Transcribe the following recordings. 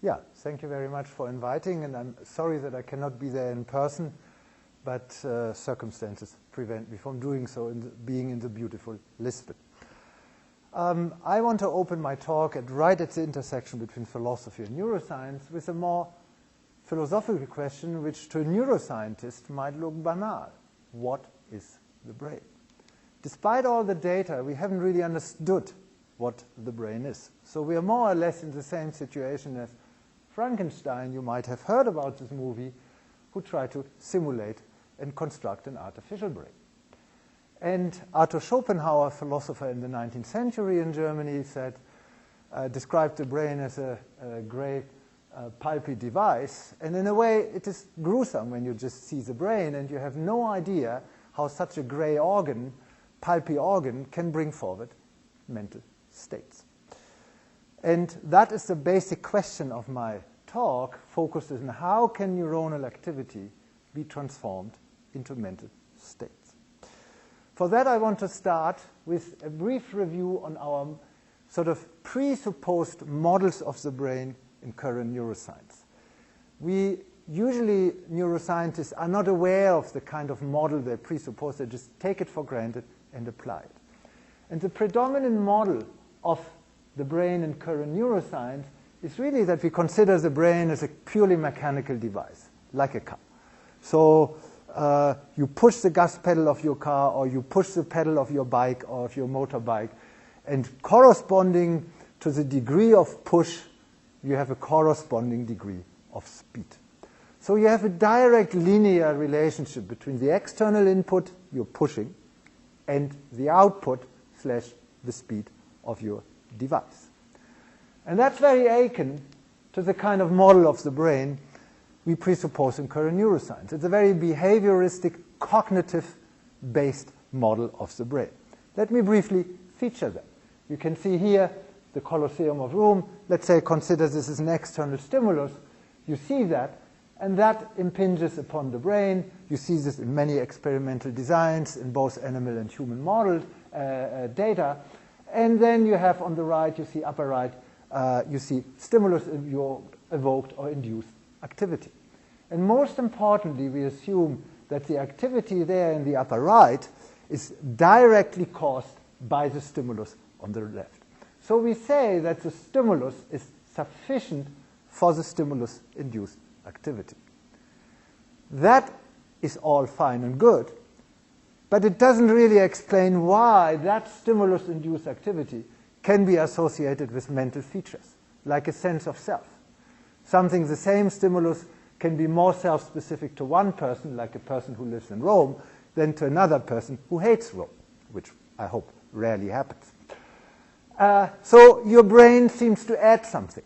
Yeah, thank you very much for inviting, and I'm sorry that I cannot be there in person, but circumstances prevent me from doing so, being in the beautiful Lisbon. I want to open my talk right at the intersection between philosophy and neuroscience with a more philosophical question which to a neuroscientist might look banal. What is the brain? Despite all the data, we haven't really understood what the brain is. So we are more or less in the same situation as Frankenstein. You might have heard about this movie, who tried to simulate and construct an artificial brain. And Arthur Schopenhauer, a philosopher in the 19th century in Germany, described the brain as a gray, pulpy device. And in a way, it is gruesome when you just see the brain and you have no idea how such a gray organ, pulpy organ, can bring forward mental states. And that is the basic question of my talk, focused on how can neuronal activity be transformed into mental states. For that, I want to start with a brief review on our sort of presupposed models of the brain in current neuroscience. Usually, neuroscientists are not aware of the kind of model they presuppose. They just take it for granted and apply it. And the predominant model of the brain in current neuroscience is really that we consider the brain as a purely mechanical device, like a car. So you push the gas pedal of your car, or you push the pedal of your bike or of your motorbike, and corresponding to the degree of push, you have a corresponding degree of speed. So you have a direct linear relationship between the external input you're pushing and the output / the speed of your device. And that's very akin to the kind of model of the brain we presuppose in current neuroscience. It's a very behavioristic, cognitive-based model of the brain. Let me briefly feature that. You can see here the Colosseum of Rome. Let's say consider this as an external stimulus. You see that, and that impinges upon the brain. You see this in many experimental designs in both animal and human model data. And then you have on the right, you see upper right, you see stimulus evoked or induced activity. And most importantly, we assume that the activity there in the upper right is directly caused by the stimulus on the left. So we say that the stimulus is sufficient for the stimulus-induced activity. That is all fine and good, but it doesn't really explain why that stimulus-induced activity can be associated with mental features, like a sense of self. Something, the same stimulus, can be more self-specific to one person, like a person who lives in Rome, than to another person who hates Rome, which I hope rarely happens. So your brain seems to add something.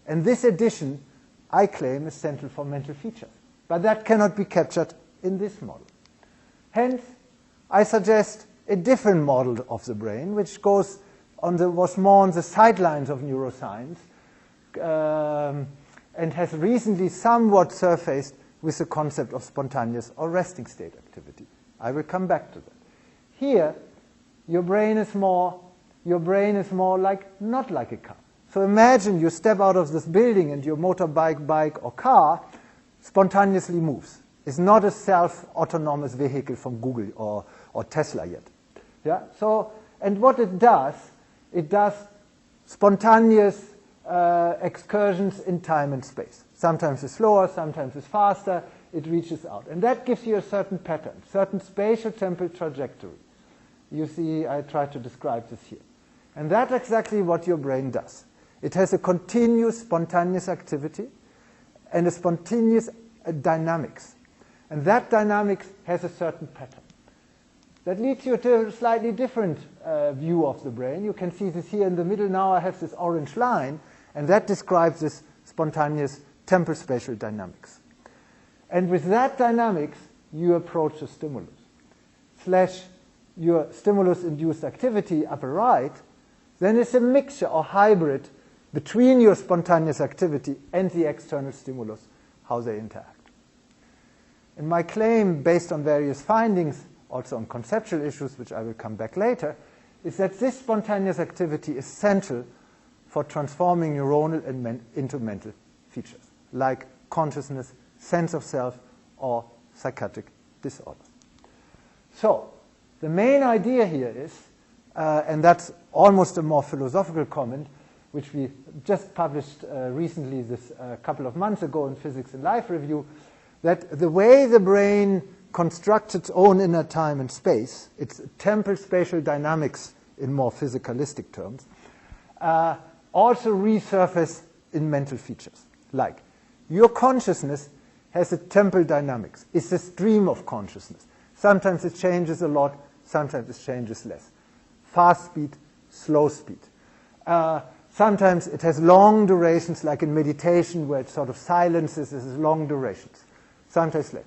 And this addition, I claim, is central for mental features. But that cannot be captured in this model. Hence, I suggest a different model of the brain, which was more on the sidelines of neuroscience, and has recently somewhat surfaced with the concept of spontaneous or resting state activity. I will come back to that. Here, your brain is more like, not like a car. So imagine you step out of this building and your motorbike, bike, or car spontaneously moves. It's not a self-autonomous vehicle from Google or Tesla yet. Yeah? So, and what it does spontaneous excursions in time and space. Sometimes it's slower, sometimes it's faster, it reaches out. And that gives you a certain pattern, certain spatial temporal trajectory. You see, I try to describe this here. And that's exactly what your brain does. It has a continuous spontaneous activity and a spontaneous dynamics. And that dynamics has a certain pattern. That leads you to a slightly different view of the brain. You can see this here in the middle. Now I have this orange line, and that describes this spontaneous temporal spatial dynamics. And with that dynamics, you approach the stimulus. / your stimulus-induced activity, upper right, then it's a mixture or hybrid between your spontaneous activity and the external stimulus, how they interact. And my claim, based on various findings, also on conceptual issues, which I will come back later, is that this spontaneous activity is central for transforming neuronal into mental features, like consciousness, sense of self, or psychiatric disorders. So, the main idea here is, and that's almost a more philosophical comment, which we just published recently, this couple of months ago in Physics in Life Review, that the way the brain constructs its own inner time and space, its temporal spatial dynamics in more physicalistic terms, also resurface in mental features. Like, your consciousness has a temporal dynamics. It's a stream of consciousness. Sometimes it changes a lot, sometimes it changes less. Fast speed, slow speed. Sometimes it has long durations, like in meditation, where it sort of silences, this is long durations. Sometimes less.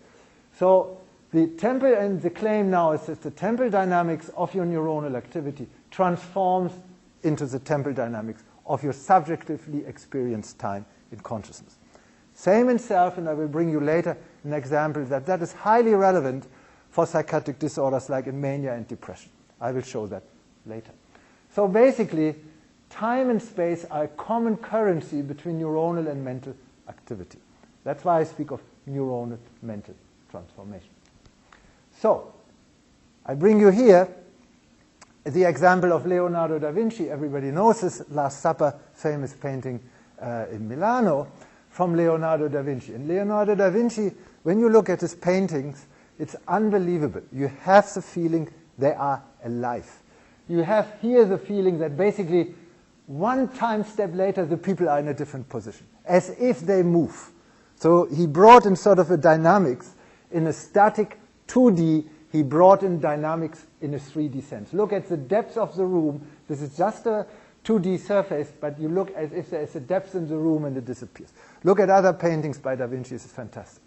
So the temporal, and the claim now is that the temporal dynamics of your neuronal activity transforms into the temporal dynamics of your subjectively experienced time in consciousness. Same in self, and I will bring you later an example that is highly relevant for psychiatric disorders like in mania and depression. I will show that later. So basically, time and space are a common currency between neuronal and mental activity. That's why I speak of neuronal mental transformation. So, I bring you here the example of Leonardo da Vinci. Everybody knows this Last Supper, famous painting in Milano from Leonardo da Vinci. And Leonardo da Vinci, when you look at his paintings, it's unbelievable. You have the feeling they are alive. You have here the feeling that basically one time step later the people are in a different position, as if they move. So he brought in sort of a dynamics in a static 2D, he brought in dynamics in a 3D sense. Look at the depth of the room. This is just a 2D surface, but you look as if there is a depth in the room and it disappears. Look at other paintings by Da Vinci, this is fantastic.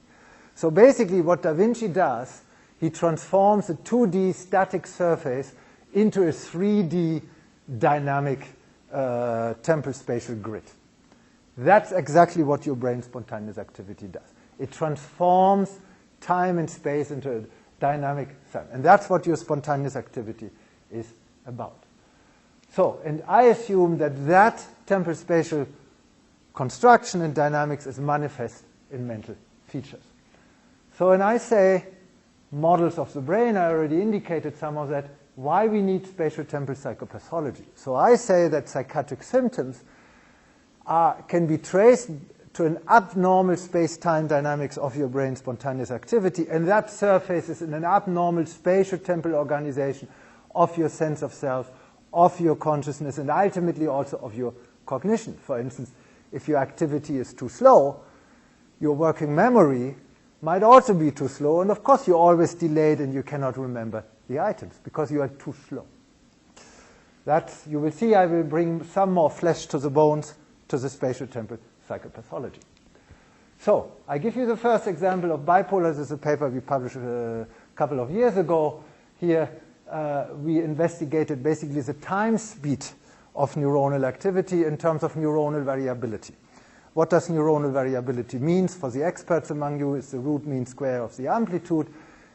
So basically what Da Vinci does, he transforms a 2D static surface into a 3D dynamic temporal spatial grid. That's exactly what your brain spontaneous activity does. It transforms time and space into a dynamic thing. And that's what your spontaneous activity is about. So, and I assume that that temporal spatial construction and dynamics is manifest in mental features. So when I say models of the brain, I already indicated some of that, why we need spatial temporal psychopathology. So I say that psychiatric symptoms can be traced to an abnormal space-time dynamics of your brain spontaneous activity, and that surfaces in an abnormal spatial temporal organization of your sense of self, of your consciousness, and ultimately also of your cognition. For instance, if your activity is too slow, your working memory might also be too slow, and of course you're always delayed and you cannot remember the items because you are too slow. That, you will see, I will bring some more flesh to the bones to the spatial temporal psychopathology. So, I give you the first example of bipolar. This is a paper we published a couple of years ago. Here we investigated basically the time speed of neuronal activity in terms of neuronal variability. What does neuronal variability mean? For the experts among you, it's the root mean square of the amplitude,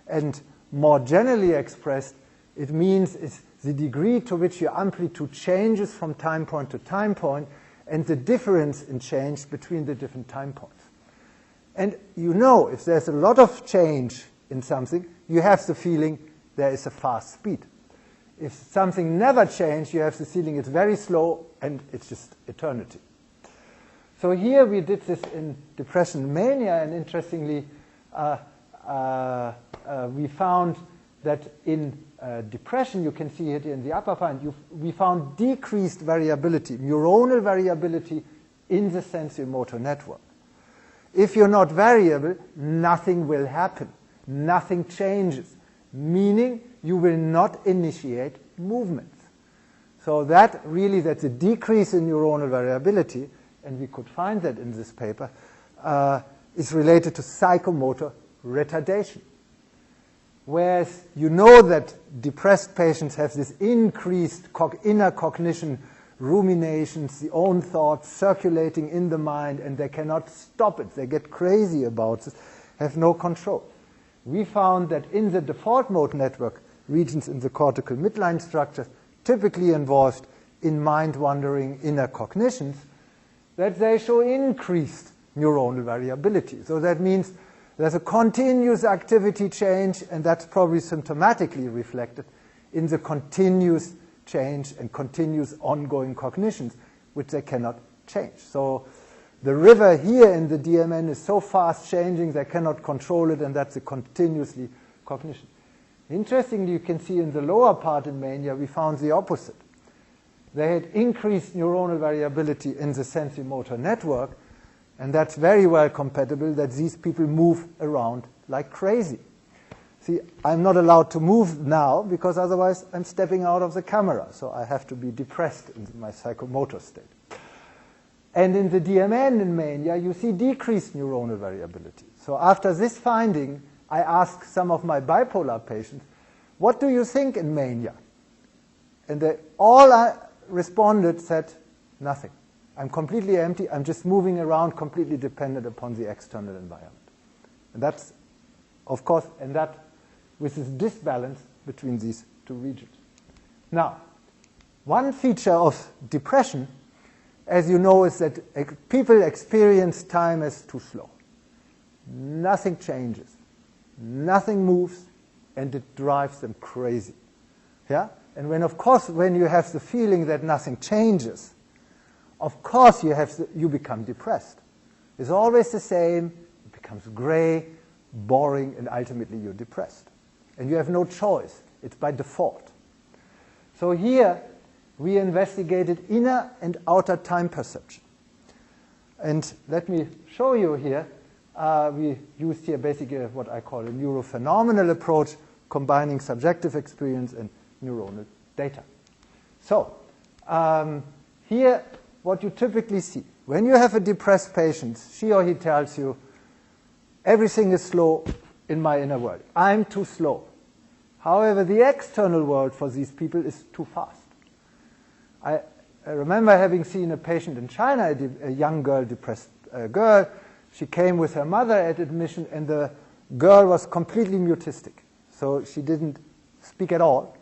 and more generally expressed, it means it's the degree to which your amplitude changes from time point to time point, and the difference in change between the different time points. And you know, if there's a lot of change in something, you have the feeling there is a fast speed. If something never changed, you have the feeling it's very slow and it's just eternity. So here we did this in depression and mania, and interestingly, we found that in depression, you can see it in the upper part, we found decreased variability, neuronal variability in the sensorimotor network. If you're not variable, nothing will happen. Nothing changes, meaning you will not initiate movements. So that really, that's a decrease in neuronal variability, and we could find that in this paper, is related to psychomotor retardation. Whereas you know that depressed patients have this increased inner cognition, ruminations, the own thoughts circulating in the mind, and they cannot stop it. They get crazy about this, have no control. We found that in the default mode network, regions in the cortical midline structure, typically involved in mind-wandering inner cognitions, that they show increased neuronal variability. So that means there's a continuous activity change, and that's probably symptomatically reflected in the continuous change and continuous ongoing cognitions, which they cannot change. So the river here in the DMN is so fast changing they cannot control it, and that's a continuously cognition. Interestingly, you can see in the lower part in mania we found the opposite. They had increased neuronal variability in the sensory-motor network, and that's very well compatible that these people move around like crazy. See, I'm not allowed to move now because otherwise I'm stepping out of the camera, so I have to be depressed in my psychomotor state. And in the DMN in mania, you see decreased neuronal variability. So after this finding, I asked some of my bipolar patients, what do you think in mania? And they all responded, said, nothing. I'm completely empty. I'm just moving around, completely dependent upon the external environment. And that's, of course, and that with this disbalance between these two regions. Now, one feature of depression, as you know, is that people experience time as too slow. Nothing changes. Nothing moves, and it drives them crazy. Yeah? And when, of course, when you have the feeling that nothing changes, of course you become depressed. It's always the same. It becomes gray, boring, and ultimately you're depressed. And you have no choice. It's by default. So here we investigated inner and outer time perception. And let me show you here. We used here basically what I call a neurophenomenal approach, combining subjective experience and neuronal data. So here, what you typically see, when you have a depressed patient, she or he tells you, everything is slow in my inner world. I'm too slow. However, the external world for these people is too fast. I remember having seen a patient in China, a young girl, depressed girl. She came with her mother at admission, and the girl was completely mutistic. So she didn't speak at all.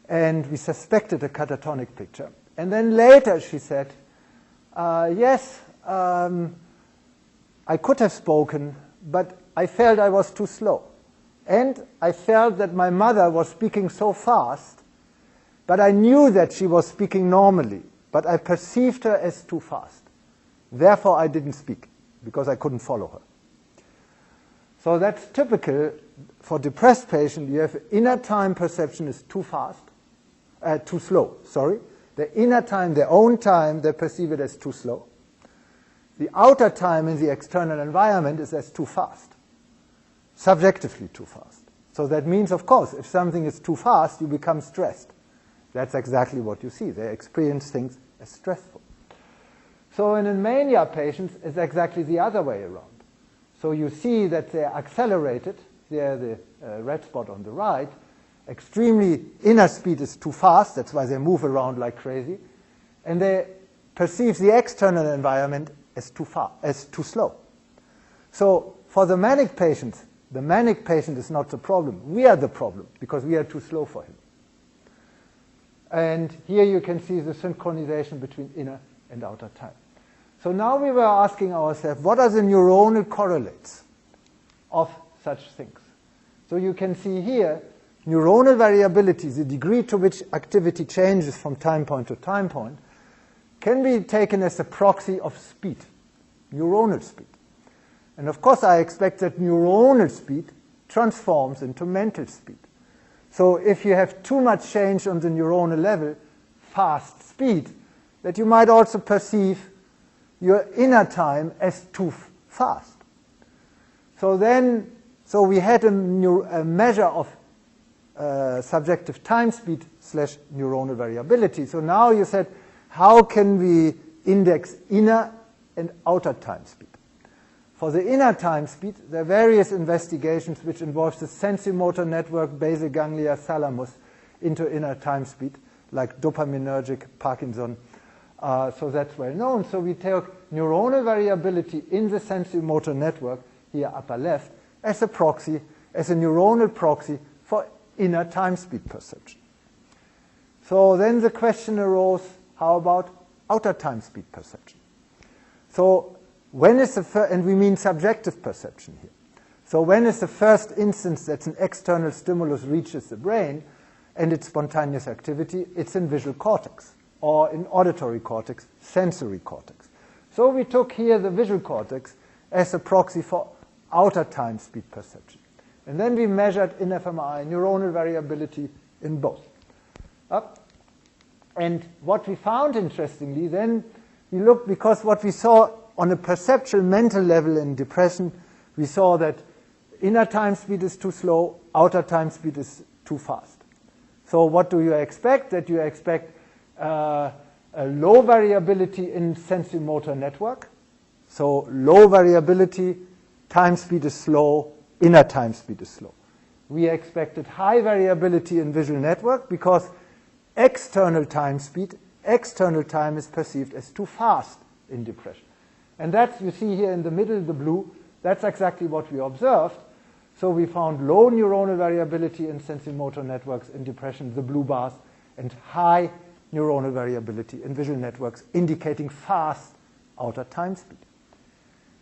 And we suspected a catatonic picture. And then later she said, yes, I could have spoken, but I felt I was too slow. And I felt that my mother was speaking so fast, but I knew that she was speaking normally, but I perceived her as too fast. Therefore, I didn't speak, because I couldn't follow her. So that's typical for depressed patients. You have inner time perception is too fast, too slow, sorry. The inner time, their own time, they perceive it as too slow. The outer time in the external environment is as too fast, subjectively too fast. So that means, of course, if something is too fast, you become stressed. That's exactly what you see. They experience things as stressful. So in mania patients, it's exactly the other way around. So you see that they're accelerated. They're the red spot on the right. Extremely inner speed is too fast. That's why they move around like crazy. And they perceive the external environment as too slow. So for the manic patient is not the problem. We are the problem because we are too slow for him. And here you can see the synchronization between inner and outer time. So now we were asking ourselves, what are the neuronal correlates of such things? So you can see here, neuronal variability, the degree to which activity changes from time point to time point, can be taken as a proxy of speed, neuronal speed. And of course, I expect that neuronal speed transforms into mental speed. So if you have too much change on the neuronal level, fast speed, that you might also perceive your inner time as too fast. So we had a measure of subjective time speed / neuronal variability. So now you said, how can we index inner and outer time speed? For the inner time speed, there are various investigations which involve the sensory-motor network, basal ganglia, thalamus, into inner time speed, like dopaminergic, Parkinson. So that's well known. So we take neuronal variability in the sensory-motor network, here upper left, as a proxy, as a neuronal proxy for inner time speed perception. So then the question arose, how about outer time speed perception? So when is and we mean subjective perception here. So when is the first instance that an external stimulus reaches the brain and its spontaneous activity? It's in visual cortex, or in auditory cortex, sensory cortex. So we took here the visual cortex as a proxy for outer time speed perception. And then we measured in fMRI neuronal variability in both. And what we found, interestingly, then we looked, because what we saw on a perceptual mental level in depression, we saw that inner time speed is too slow, outer time speed is too fast. So what do you expect? That you expect a low variability in sensory-motor network. So low variability, time speed is slow, inner time speed is slow. We expected high variability in visual network because external time speed, external time is perceived as too fast in depression. And that's, you see here in the middle, the blue, that's exactly what we observed. So we found low neuronal variability in sensory-motor networks in depression, the blue bars, and high neuronal variability in visual networks, indicating fast outer time speed.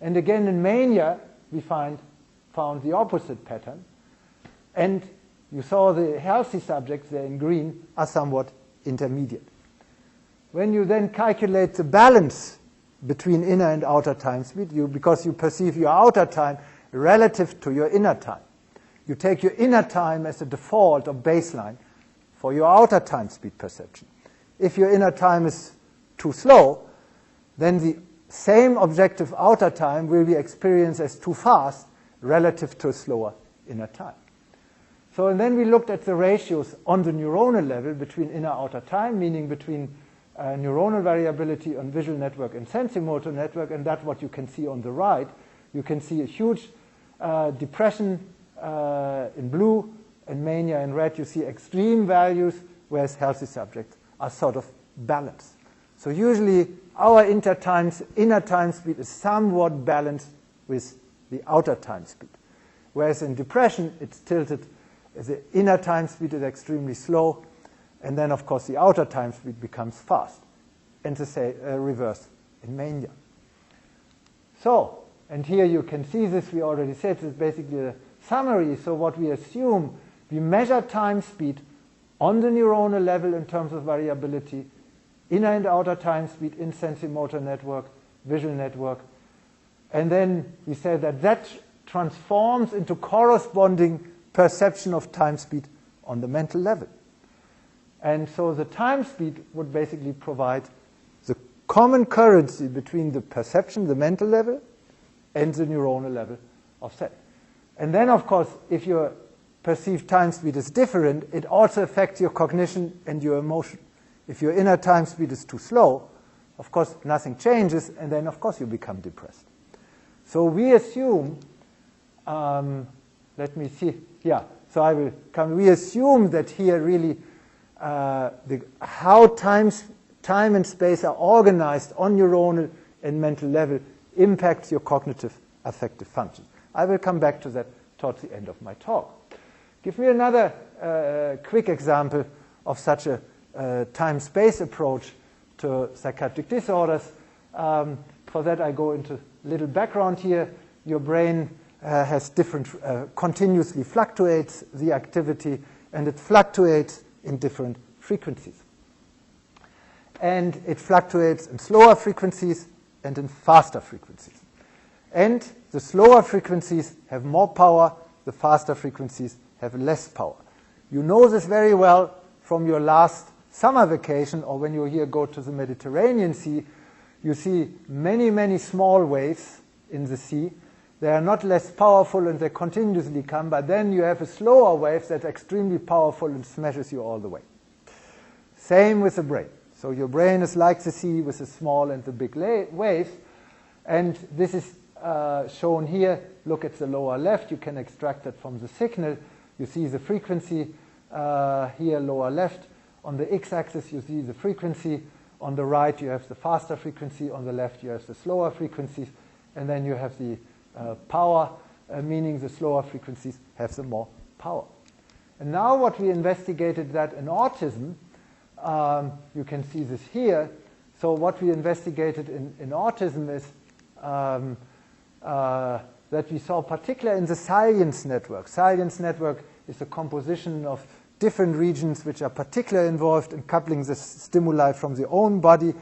And again, in mania, we found the opposite pattern. And you saw the healthy subjects there in green are somewhat intermediate. When you then calculate the balance between inner and outer time speed, because you perceive your outer time relative to your inner time. You take your inner time as a default or baseline for your outer time speed perception. If your inner time is too slow, then the same objective outer time will be experienced as too fast relative to a slower inner time. So and then we looked at the ratios on the neuronal level between inner outer time, meaning between neuronal variability on visual network and sensory-motor network, and that's what you can see on the right. You can see a huge depression in blue and mania in red. You see extreme values, whereas healthy subjects are sort of balanced. So usually our inner time speed is somewhat balanced with the outer time speed. Whereas in depression, it's tilted. The inner time speed is extremely slow, and then, of course, the outer time speed becomes fast. And the reverse in mania. So, and here you can see this, we already said, this is basically a summary. So what we assume, we measure time speed on the neuronal level in terms of variability, inner and outer time speed in sensory-motor network, visual network. And then we say that that transforms into corresponding perception of time speed on the mental level. And so the time speed would basically provide the common currency between the perception, the mental level, and the neuronal level of set. And then, of course, if your perceived time speed is different, it also affects your cognition and your emotion. If your inner time speed is too slow, of course, nothing changes, and then, of course, you become depressed. So we assume, let me see, yeah, so I will come, we assume that here really how time and space are organized on neuronal and mental level impacts your cognitive affective function. I will come back to that towards the end of my talk. Give me another quick example of such a time-space approach to psychiatric disorders. For that, I go into a little background here. Your brain has different, continuously fluctuates the activity, and it fluctuates in different frequencies. And it fluctuates in slower frequencies and in faster frequencies. And the slower frequencies have more power, the faster frequencies have less power. You know this very well from your last summer vacation, or when you here go to the Mediterranean Sea. You see many, many small waves in the sea. They are not less powerful and they continuously come, but then you have a slower wave that's extremely powerful and smashes you all the way. Same with the brain. So your brain is like the sea with the small and the big waves. And this is shown here. Look at the lower left. You can extract that from the signal. You see the frequency here, lower left. On the x-axis, you see the frequency. On the right, you have the faster frequency. On the left, you have the slower frequencies. And then you have the power, meaning the slower frequencies have the more power. And now what we investigated that in autism, you can see this here. So what we investigated in autism is that we saw, particularly in the salience network. Salience network is a composition of different regions which are particularly involved in coupling the stimuli from the own body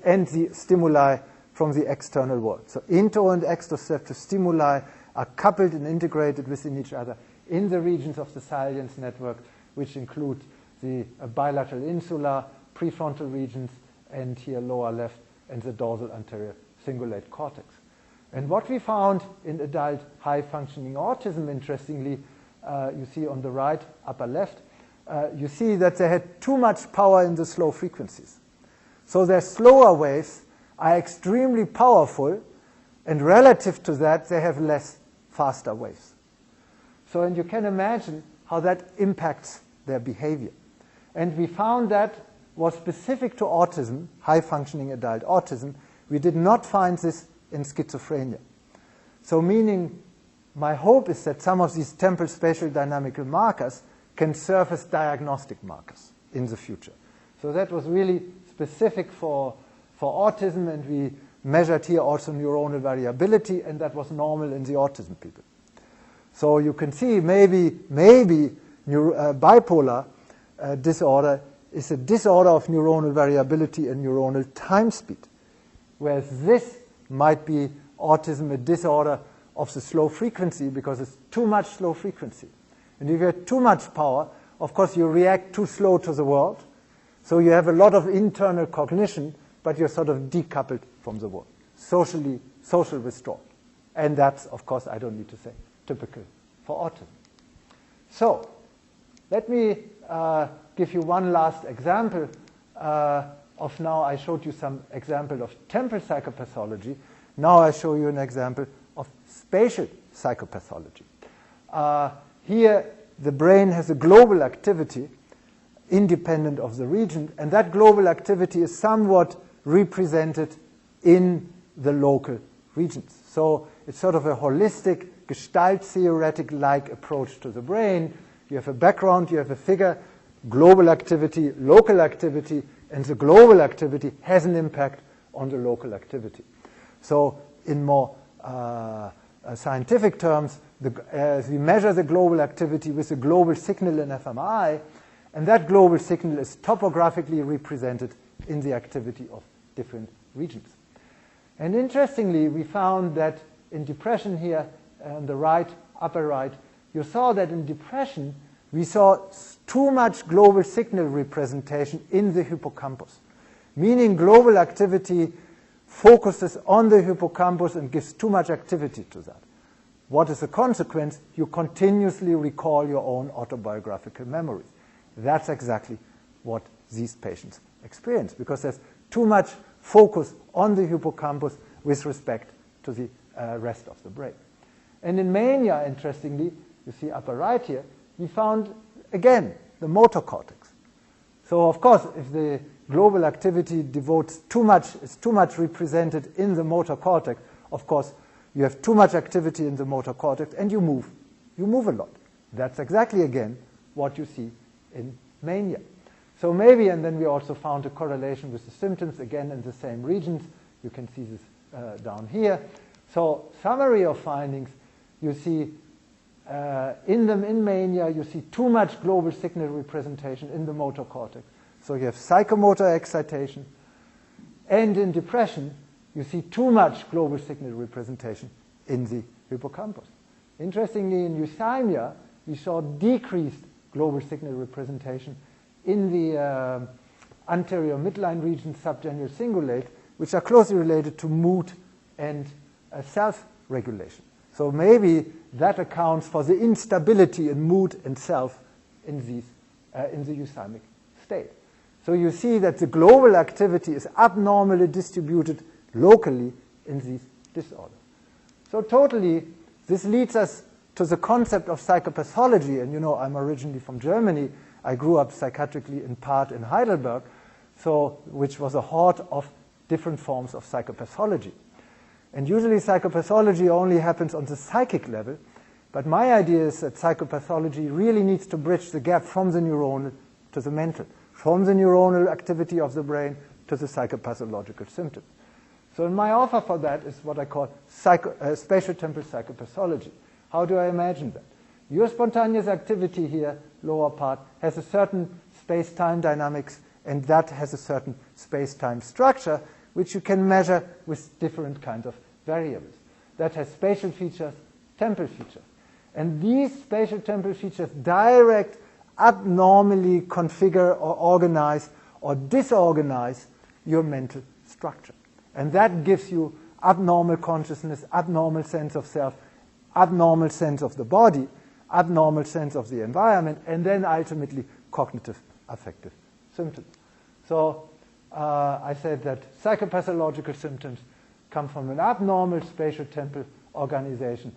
and the stimuli from the external world. So into and exteroceptive stimuli are coupled and integrated within each other in the regions of the salience network, which include the bilateral insula, prefrontal regions, and here lower left, and the dorsal anterior cingulate cortex. And what we found in adult high-functioning autism, interestingly, you see on the right, upper left, you see that they had too much power in the slow frequencies. So their slower waves are extremely powerful, and relative to that, they have less faster waves. So, and you can imagine how that impacts their behavior. And we found that was specific to autism, high-functioning adult autism. We did not find this in schizophrenia. So meaning, my hope is that some of these temporal spatial dynamical markers can serve as diagnostic markers in the future. So that was really specific for autism, and we measured here also neuronal variability, and that was normal in the autism people. So you can see maybe bipolar disorder is a disorder of neuronal variability and neuronal time speed, whereas this might be autism, a disorder of the slow frequency, because it's too much slow frequency. And if you have too much power, of course you react too slow to the world, so you have a lot of internal cognition, but you're sort of decoupled from the world, social withdrawal. And that's, of course, I don't need to say, typical for autism. So let me give you one last example of now. I showed you some example of temporal psychopathology. Now I show you an example of spatial psychopathology. Here the brain has a global activity independent of the region, and that global activity is somewhat represented in the local regions. So it's sort of a holistic, gestalt theoretic-like approach to the brain. You have a background, you have a figure, global activity, local activity, and the global activity has an impact on the local activity. So in more scientific terms, we measure the global activity with a global signal in fMRI, and that global signal is topographically represented in the activity of different regions. And interestingly, we found that in depression here on the right, upper right, you saw that in depression we saw too much global signal representation in the hippocampus, meaning global activity focuses on the hippocampus and gives too much activity to that. What is the consequence? You continuously recall your own autobiographical memories. That's exactly what these patients experience, because there's too much focus on the hippocampus with respect to the rest of the brain. And in mania, interestingly, you see upper right here, we found, again, the motor cortex. So, of course, if the global activity is too much represented in the motor cortex, of course, you have too much activity in the motor cortex, and you move. You move a lot. That's exactly, again, what you see in mania. So maybe, and then we also found a correlation with the symptoms, again, in the same regions. You can see this down here. So summary of findings, you see in mania, you see too much global signal representation in the motor cortex. So you have psychomotor excitation. And in depression, you see too much global signal representation in the hippocampus. Interestingly, in euthymia, we saw decreased global signal representation in the anterior midline region, subgenual cingulate, which are closely related to mood and self-regulation. So maybe that accounts for the instability in mood and self in the euthymic state. So you see that the global activity is abnormally distributed locally in these disorders. So totally, this leads us to the concept of psychopathology. And you know, I'm originally from Germany. I grew up psychiatrically in part in Heidelberg, which was a haunt of different forms of psychopathology. And usually psychopathology only happens on the psychic level, but my idea is that psychopathology really needs to bridge the gap from the neuronal to the mental, from the neuronal activity of the brain to the psychopathological symptoms. So my offer for that is what I call spatial-temporal psychopathology. How do I imagine that? Your spontaneous activity here, lower part, has a certain space-time dynamics, and that has a certain space-time structure, which you can measure with different kinds of variables. That has spatial features, temporal features. And these spatial temporal features direct, abnormally configure or organize or disorganize your mental structure. And that gives you abnormal consciousness, abnormal sense of self, abnormal sense of the body, abnormal sense of the environment, and then ultimately cognitive affective symptoms. So I said that psychopathological symptoms come from an abnormal spatial temporal organization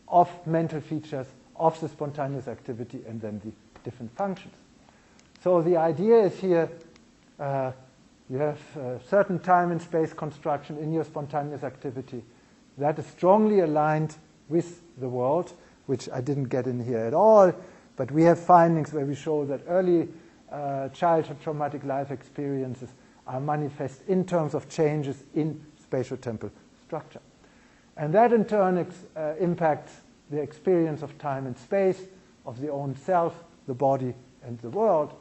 of mental features, of the spontaneous activity, and then the different functions. So the idea is here, you have a certain time and space construction in your spontaneous activity that is strongly aligned with the world, which I didn't get in here at all, but we have findings where we show that early childhood traumatic life experiences are manifest in terms of changes in spatial temporal structure. And that in turn impacts the experience of time and space, of the own self, the body, and the world,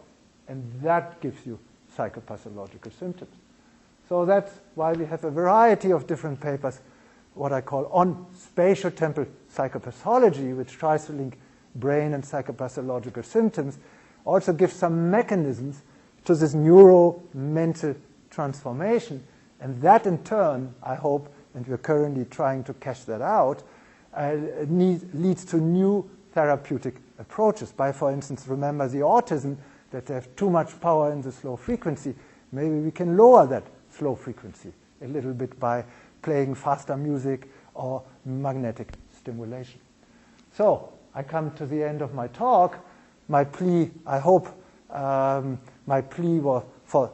and that gives you psychopathological symptoms. So that's why we have a variety of different papers, what I call on spatial temporal psychopathology, which tries to link brain and psychopathological symptoms, also gives some mechanisms to this neuro-mental transformation, and that in turn, I hope, and we're currently trying to cash that out, leads to new therapeutic approaches. By, for instance, remember the autism, that they have too much power in the slow frequency. Maybe we can lower that slow frequency a little bit by playing faster music or magnetic stimulation. So I come to the end of my talk. My plea, I hope, my plea was for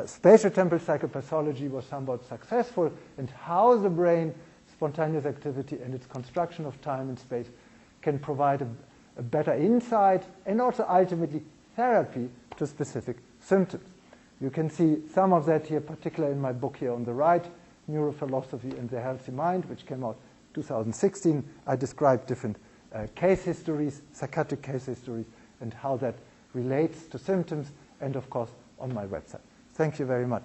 spatial temporal psychopathology was somewhat successful, and how the brain, spontaneous activity, and its construction of time and space can provide a better insight and also ultimately therapy to specific symptoms. You can see some of that here, particularly in my book here on the right, Neurophilosophy and the Healthy Mind, which came out 2016. I describe different case histories, psychiatric case histories, and how that relates to symptoms, and of course on my website. Thank you very much.